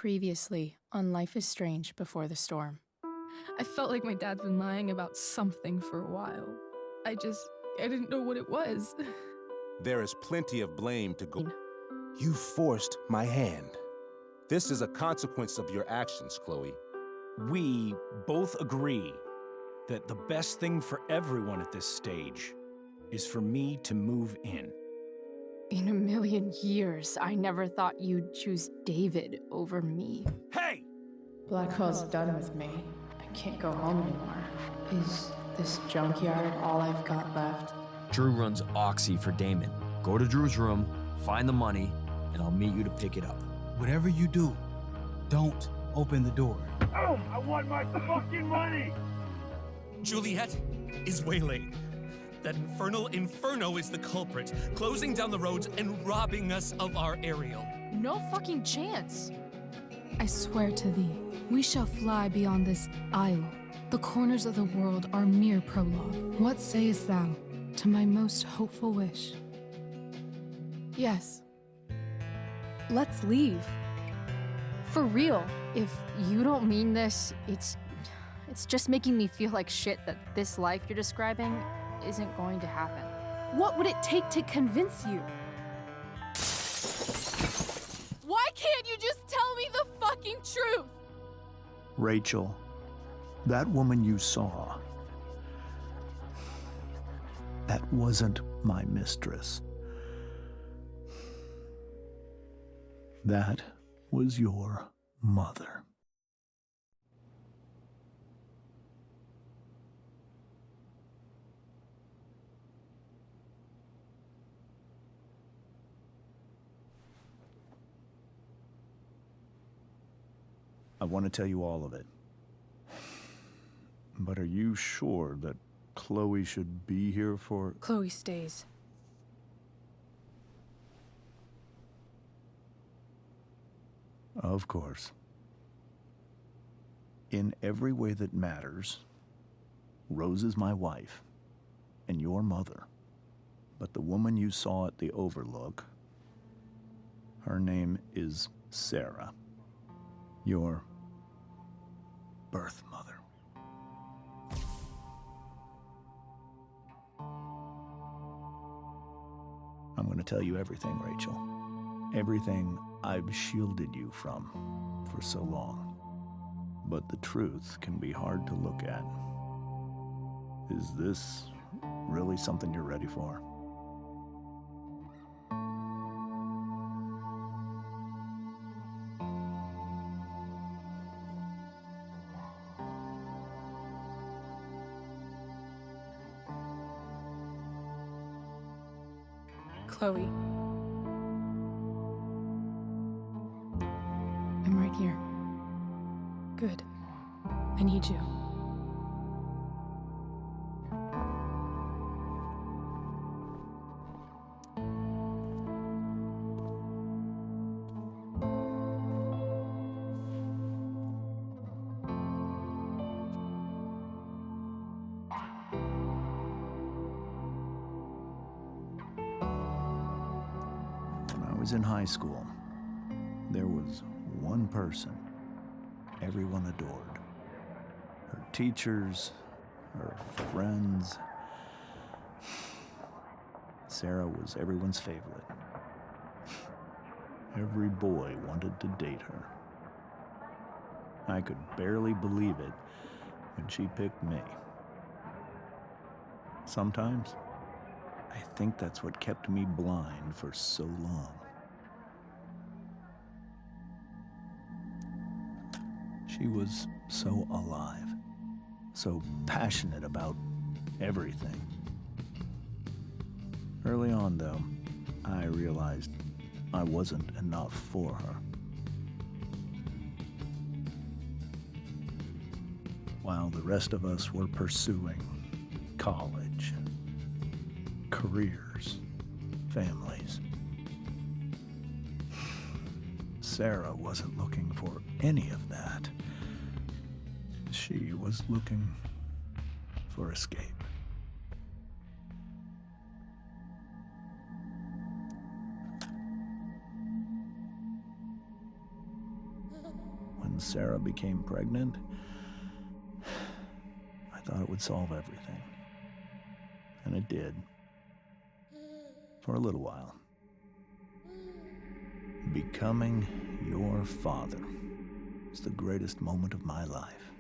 Previously on Life is Strange Before the Storm. I felt like my dad's been lying about something for a while. I didn't know what it was. There is plenty of blame to go. You forced my hand. This is a consequence of your actions, Chloe. We both agree that the best thing for everyone at this stage is for me to move in. In a million years, I never thought you'd choose David over me. Hey! Blackwell's done with me. I can't go home anymore. Is this junkyard all I've got left? Drew runs Oxy for Damon. Go to Drew's room, find the money, and I'll meet you to pick it up. Whatever you do, don't open the door. Oh, I want my fucking money! Juliet is waylaid. That infernal Inferno is the culprit, closing down the roads and robbing us of our Ariel. No fucking chance. I swear to thee, we shall fly beyond this isle. The corners of the world are mere prologue. What sayest thou to my most hopeful wish? Yes. Let's leave. For real. If you don't mean this, it's just making me feel like shit that this life you're describing isn't going to happen. What would it take to convince you? Why can't you just tell me the fucking truth? Rachel, that woman you saw, that wasn't my mistress. That was your mother. I want to tell you all of it. But are you sure that Chloe should be here for... Chloe stays. Of course. In every way that matters, Rose is my wife and your mother. But the woman you saw at the Overlook, her name is Sarah, your birth mother. I'm going to tell you everything, Rachel. Everything I've shielded you from for so long. But the truth can be hard to look at. Is this really something you're ready for? Chloe. I'm right here. Good. I need you. When I was in high school, there was one person everyone adored. Her teachers, her friends. Sarah was everyone's favorite. Every boy wanted to date her. I could barely believe it when she picked me. Sometimes, I think that's what kept me blind for so long. She was so alive, so passionate about everything. Early on, though, I realized I wasn't enough for her. While the rest of us were pursuing college, careers, families, Sarah wasn't looking for any of that. She was looking for escape. once Sarah became pregnant, I thought it would solve everything. And it did. For a little while. Becoming your father was the greatest moment of my life.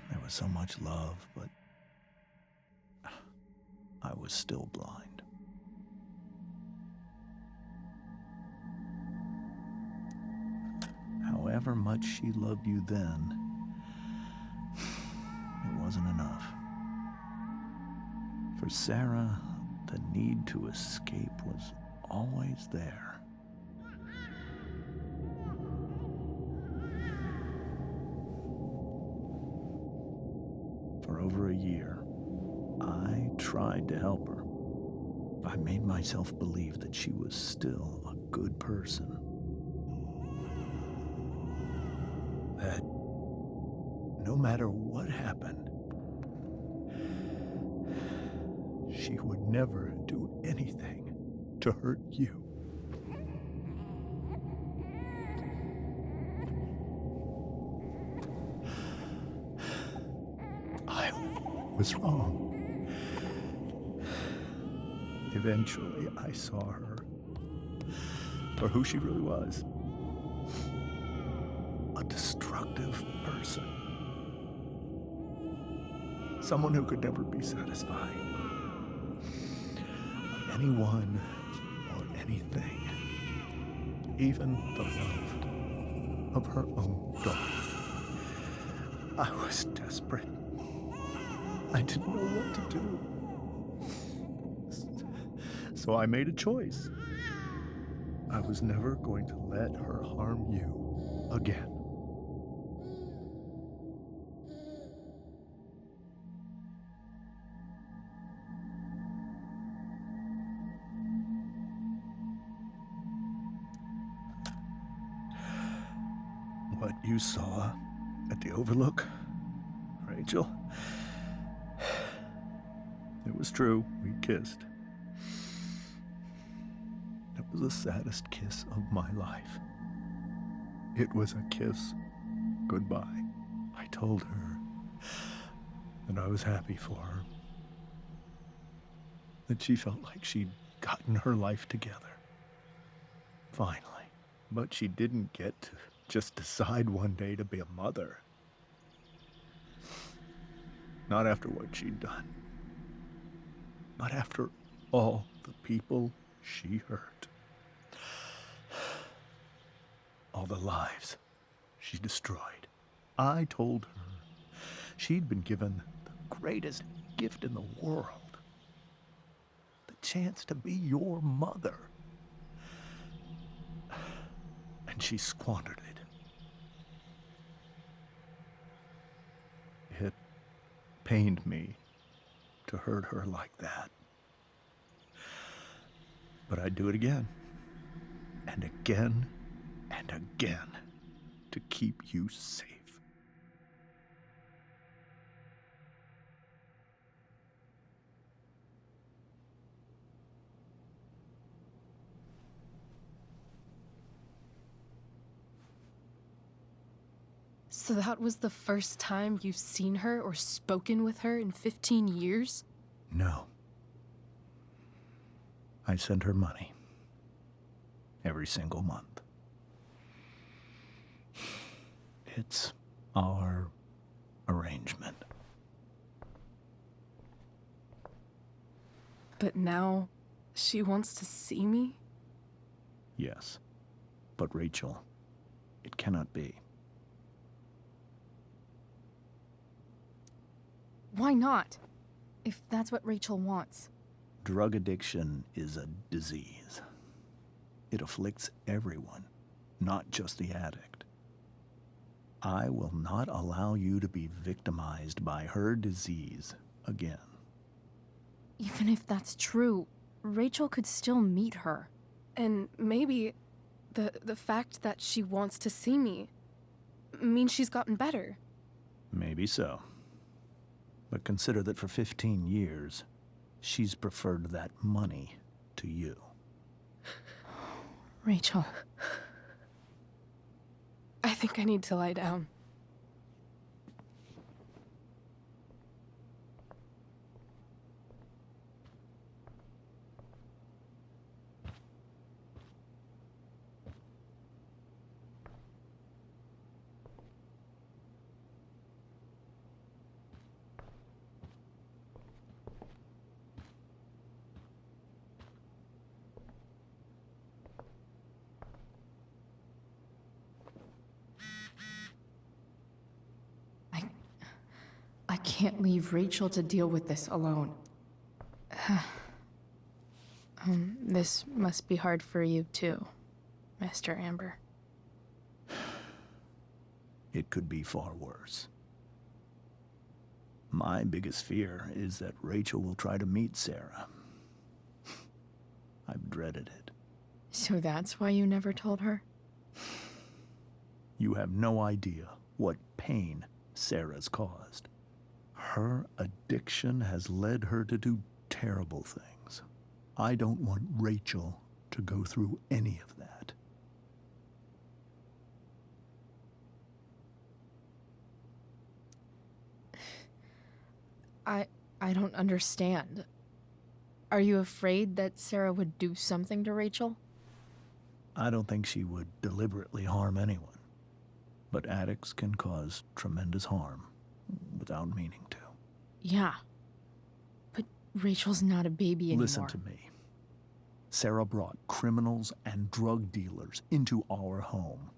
There was so much love, but I was still blind. However much she loved you then, it wasn't enough. For Sarah, the need to escape was always there. For over a year, I tried to help her. I made myself believe that she was still a good person. That no matter what happened, she would never do anything to hurt you. I was wrong. Eventually, I saw her for who she really was. A destructive person. Someone who could never be satisfied. Anyone or anything. Even the love of her own daughter. I was desperate. I didn't know what to do. So I made a choice. I was never going to let her harm you again. What you saw at the Overlook, Rachel, it was true. We kissed. It was the saddest kiss of my life. It was a kiss goodbye. I told her that I was happy for her. That she felt like she'd gotten her life together. Finally. But she didn't get to just decide one day to be a mother. Not after what she'd done. Not after all the people she hurt. All the lives she destroyed. I told her she'd been given the greatest gift in the world. The chance to be your mother. And she squandered it. It pained me to hurt her like that. But I'd do it again, and again, and again, to keep you safe. So that was the first time you've seen her or spoken with her in 15 years? No. I sent her money. Every single month. It's our arrangement. But now, she wants to see me? Yes. But Rachel, it cannot be. Why not? If that's what Rachel wants. Drug addiction is a disease. It afflicts everyone, not just the addict. I will not allow you to be victimized by her disease again. Even if that's true, Rachel could still meet her. And maybe the fact that she wants to see me means she's gotten better. Maybe so. But consider that for 15 years, she's preferred that money to you. Rachel. think I need to lie down. I can't leave Rachel to deal with this alone. This must be hard for you too, Mr. Amber. It could be far worse. My biggest fear is that Rachel will try to meet Sarah. I've dreaded it. So that's why you never told her? You have no idea what pain Sarah's caused. Her addiction has led her to do terrible things. I don't want Rachel to go through any of that. I don't understand. Are you afraid that Sarah would do something to Rachel? I don't think she would deliberately harm anyone. But addicts can cause tremendous harm without meaning to. Yeah. But Rachel's not a baby anymore. Listen to me. Sarah brought criminals and drug dealers into our home.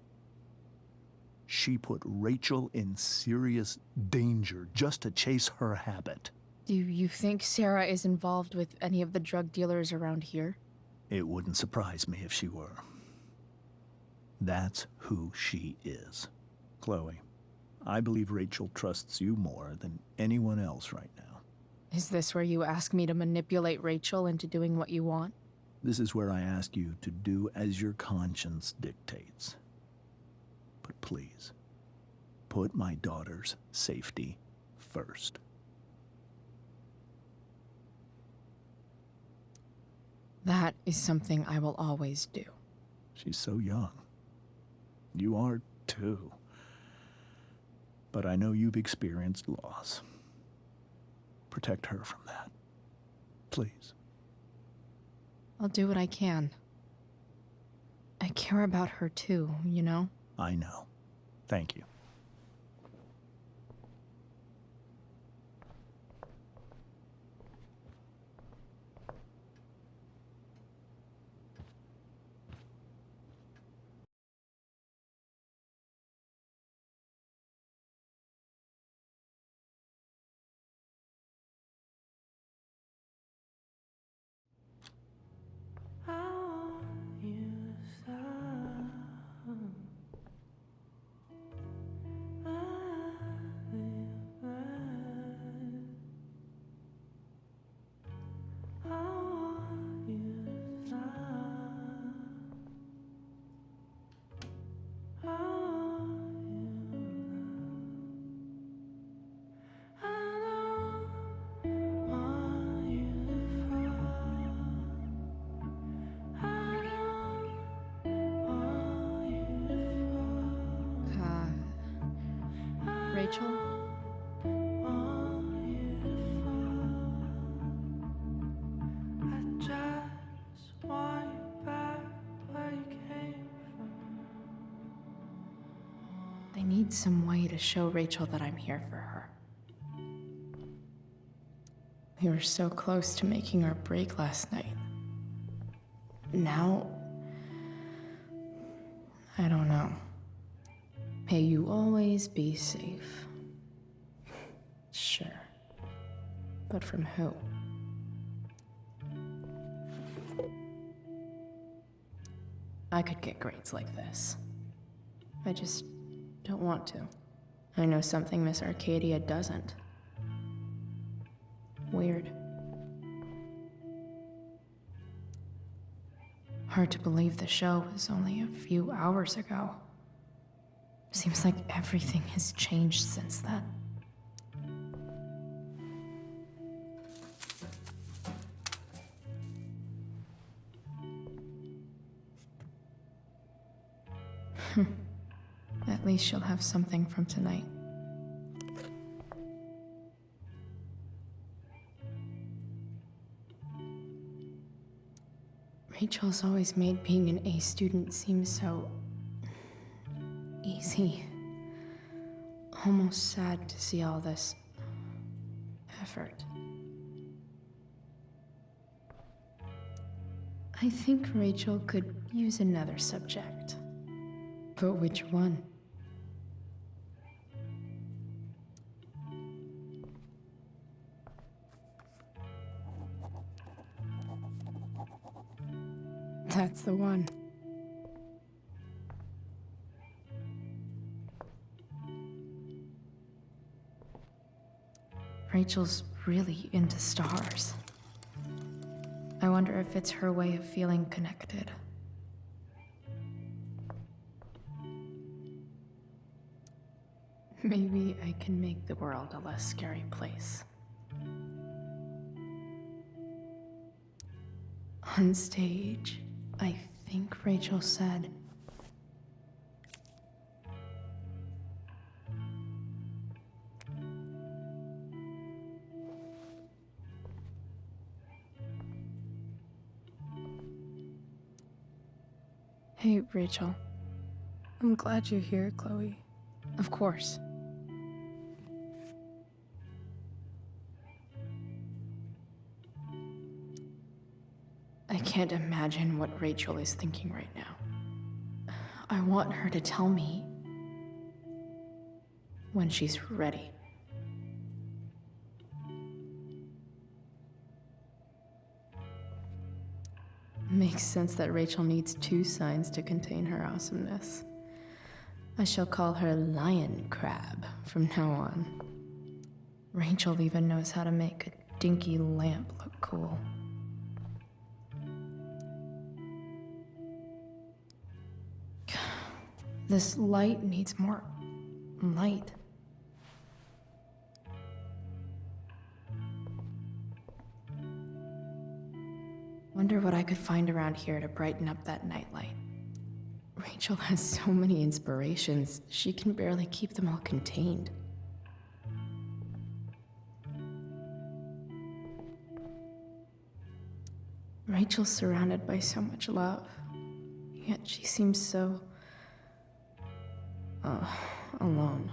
She put Rachel in serious danger just to chase her habit. Do you think Sarah is involved with any of the drug dealers around here? It wouldn't surprise me if she were. That's who she is. Chloe, I believe Rachel trusts you more than anyone else right now. Is this where you ask me to manipulate Rachel into doing what you want? This is where I ask you to do as your conscience dictates. But please, put my daughter's safety first. That is something I will always do. She's so young. You are too. But I know you've experienced loss. Protect her from that. Please. I'll do what I can. I care about her too, you know? I know. Thank you. Rachel? I need some way to show Rachel that I'm here for her. We were so close to making our break last night. Now, I don't know. May you always be safe. Sure. But from who? I could get grades like this. I just don't want to. I know something Miss Arcadia doesn't. Weird. Hard to believe the show was only a few hours ago. Seems like everything has changed since then. At least she'll have something from tonight. Rachel's always made being an A student seem so easy. Almost sad to see all this effort. I think Rachel could use another subject. But which one? That's the one. Rachel's really into stars. I wonder if it's her way of feeling connected. Maybe I can make the world a less scary place. On stage, I think Rachel said, "Hey, Rachel. I'm glad you're here, Chloe." Of course. I can't imagine what Rachel is thinking right now. I want her to tell me when she's ready. Makes sense that Rachel needs 2 signs to contain her awesomeness. I shall call her Lion Crab from now on. Rachel even knows how to make a dinky lamp look cool. This light needs more light. Wonder what I could find around here to brighten up that nightlight. Rachel has so many inspirations, she can barely keep them all contained. Rachel's surrounded by so much love, yet she seems so alone.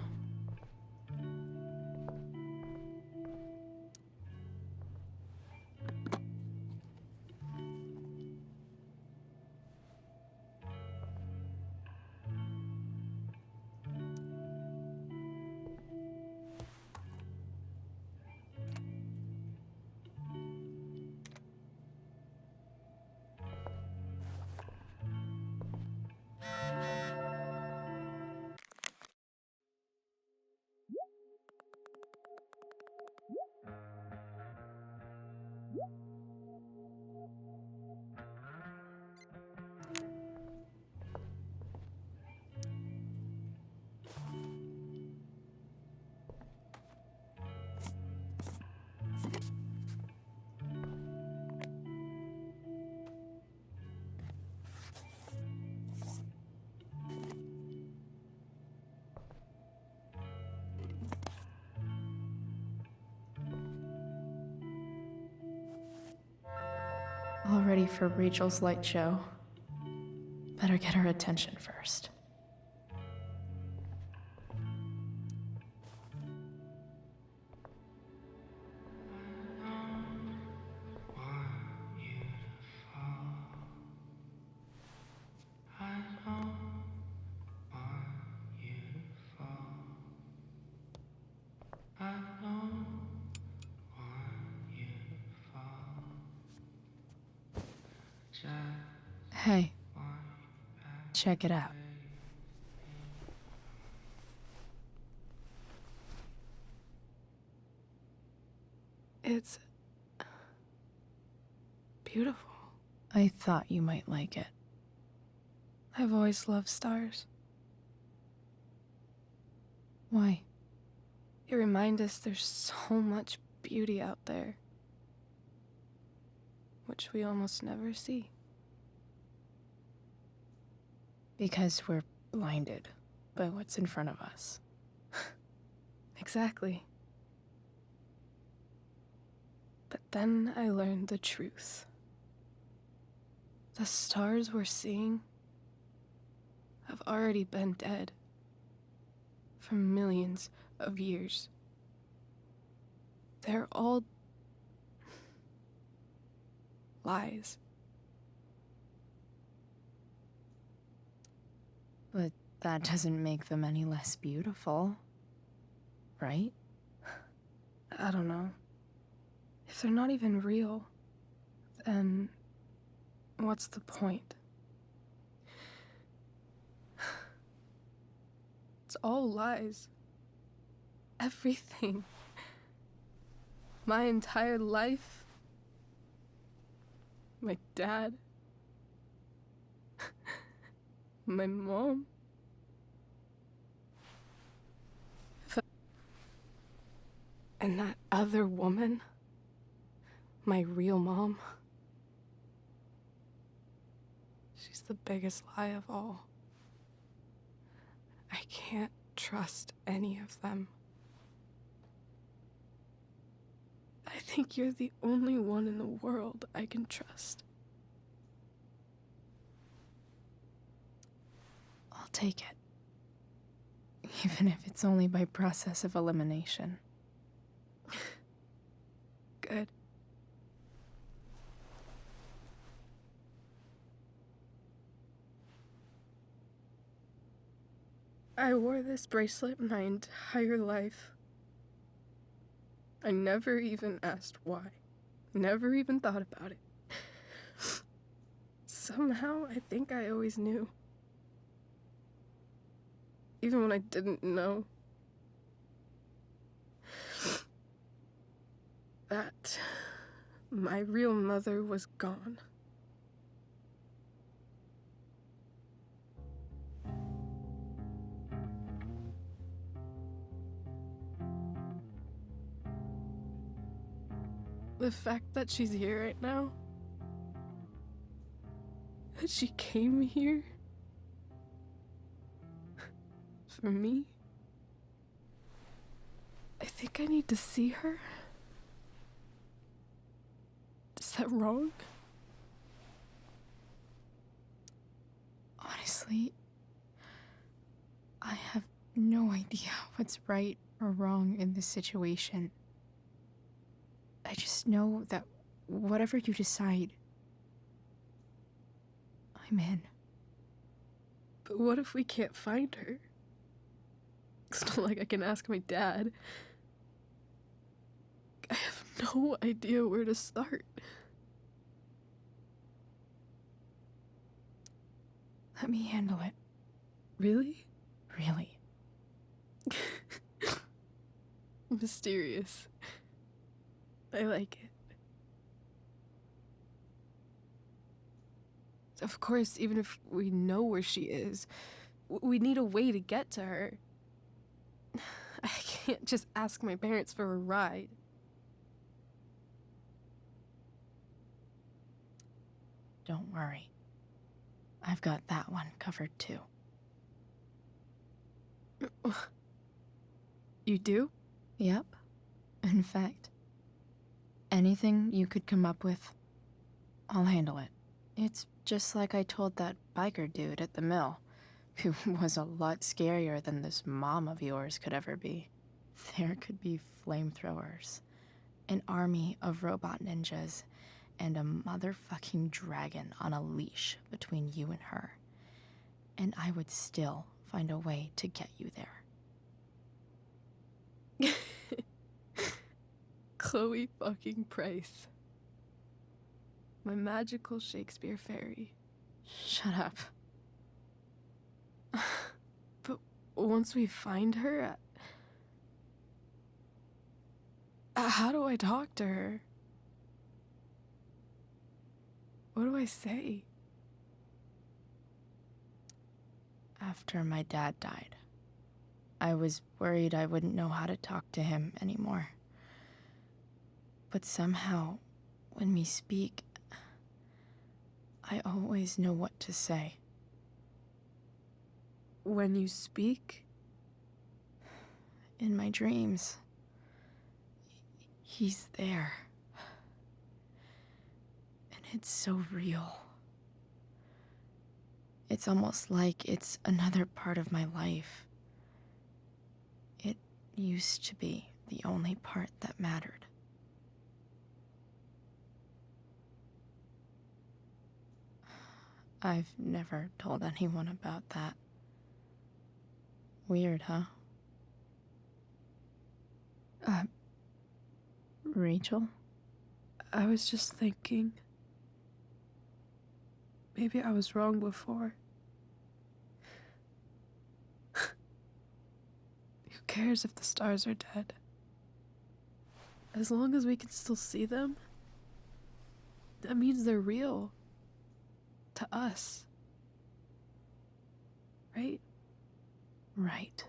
All ready for Rachel's light show. Better get her attention first. Hey, check it out. It's beautiful. I thought you might like it. I've always loved stars. Why? They remind us there's so much beauty out there, which we almost never see. Because we're blinded. by what's in front of us. Exactly. But then I learned the truth. The stars we're seeing have already been dead for millions of years. They're all lies. But that doesn't make them any less beautiful, right? I don't know. If they're not even real, then what's the point? It's all lies. Everything. My entire life. My dad. My mom. And that other woman. My real mom. She's the biggest lie of all. I can't trust any of them. I think you're the only one in the world I can trust. I'll take it. Even if it's only by process of elimination. Good. I wore this bracelet my entire life. I never even asked why. Never even thought about it. Somehow, I think I always knew. Even when I didn't know. That my real mother was gone. The fact that she's here right now, that she came here for me, I think I need to see her. Is that wrong? Honestly, I have no idea what's right or wrong in this situation. I just know that whatever you decide, I'm in. But what if we can't find her? It's not like I can ask my dad. I have no idea where to start. Let me handle it. Really? Really. Mysterious. I like it. Of course, even if we know where she is, we need a way to get to her. I can't just ask my parents for a ride. Don't worry. I've got that one covered too. You do? Yep. In fact, anything you could come up with, I'll handle it. It's just like I told that biker dude at the mill, who was a lot scarier than this mom of yours could ever be. There could be flamethrowers, an army of robot ninjas, and a motherfucking dragon on a leash between you and her. And I would still find a way to get you there. Chloe fucking Price. My magical Shakespeare fairy. Shut up. But once we find her, how do I talk to her? What do I say? After my dad died, I was worried I wouldn't know how to talk to him anymore. But somehow, when we speak, I always know what to say. when you speak? In my dreams. He's there. And it's so real. It's almost like it's another part of my life. It used to be the only part that mattered. I've never told anyone about that. Weird, huh? Rachel? I was just thinking. Maybe I was wrong before. Who cares if the stars are dead? As long as we can still see them, that means they're real. To us. Right? Right.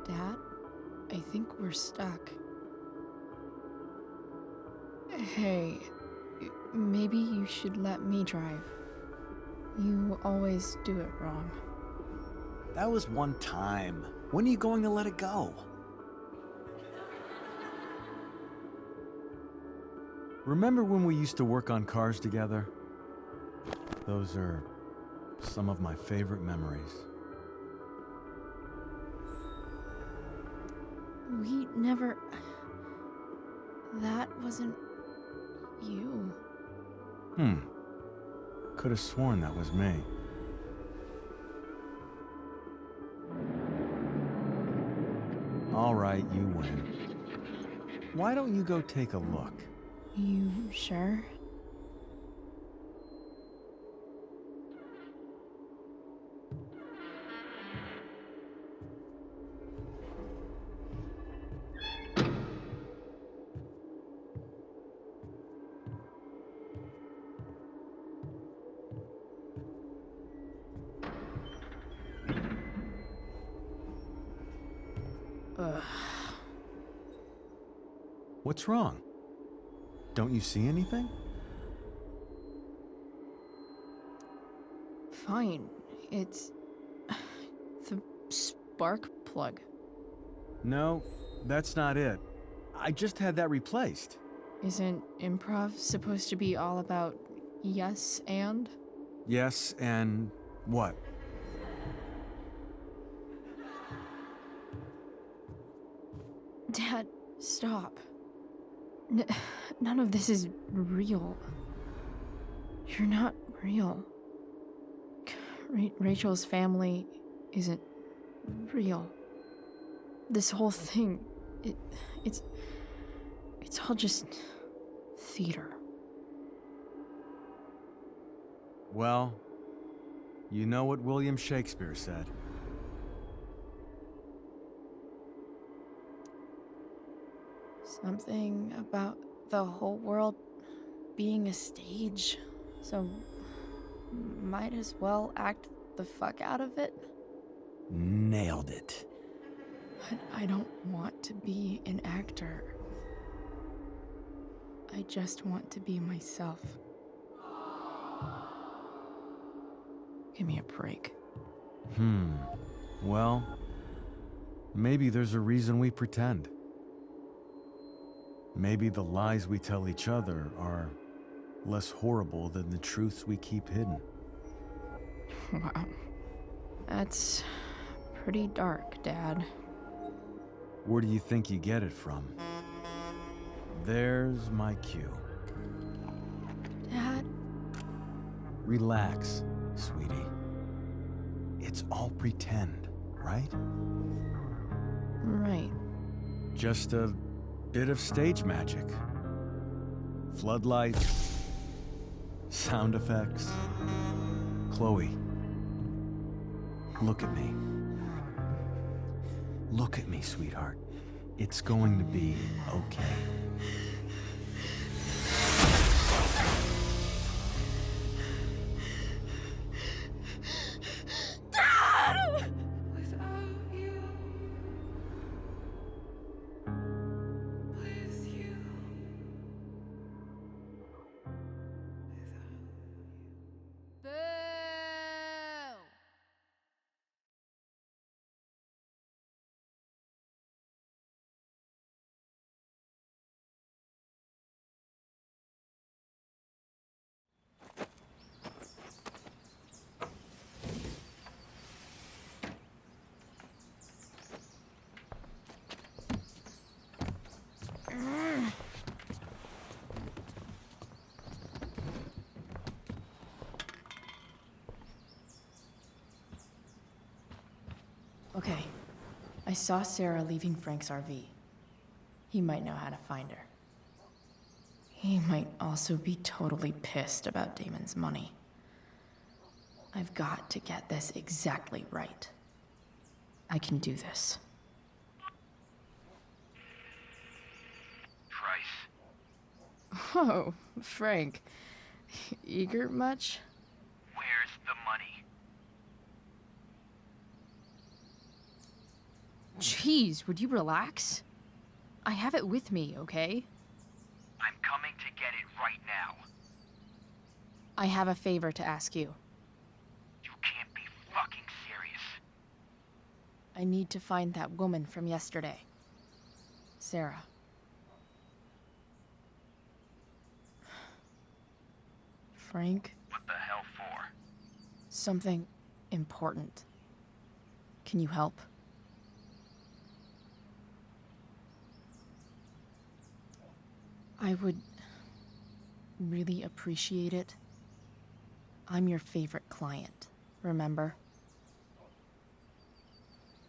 Dad, I think we're stuck. Hey, maybe you should let me drive. You always do it wrong. That was one time. When are you going to let it go? Remember when we used to work on cars together? Those are some of my favorite memories. We never... That wasn't... you. Could have sworn that was me. All right, you win. Why don't you go take a look? You sure? What's wrong? Don't you see anything? Fine. It's... the spark plug. No, that's not it. I just had that replaced. Isn't improv supposed to be all about yes and? Yes, and what? Dad, stop. None of this is real. You're not real. Rachel's family isn't real. This whole thing, it's all just theater. Well, you know what William Shakespeare said. Something about the whole world being a stage, so might as well act the fuck out of it. Nailed it. But I don't want to be an actor. I just want to be myself. Give me a break. Well, maybe there's a reason we pretend. Maybe the lies we tell each other are less horrible than the truths we keep hidden. Wow. That's pretty dark, Dad. Where do you think you get it from? there's my cue. Dad? Relax, sweetie. It's all pretend, right? Right. Just a bit of stage magic. Floodlights, sound effects. Chloe, look at me. Look at me, sweetheart. It's going to be okay. Okay. I saw Sarah leaving Frank's RV. He might know how to find her. He might also be totally pissed about Damon's money. I've got to get this exactly right. I can do this. Price, Oh, Frank. Eager much? where's the money? Jeez, would you relax? I have it with me, okay? I'm coming to get it right now. I have a favor to ask you. You can't be fucking serious. I need to find that woman from yesterday. Sarah. Frank, What the hell for? something important. Can you help? I would really appreciate it. I'm your favorite client, remember?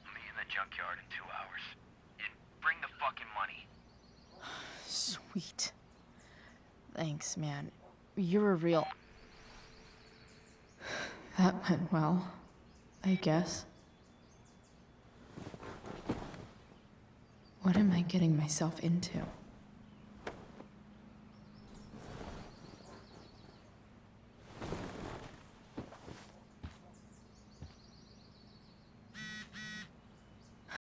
Meet in the junkyard in 2 hours. And bring the fucking money. Sweet. Thanks, man. You're a real... That went well, I guess. What am I getting myself into?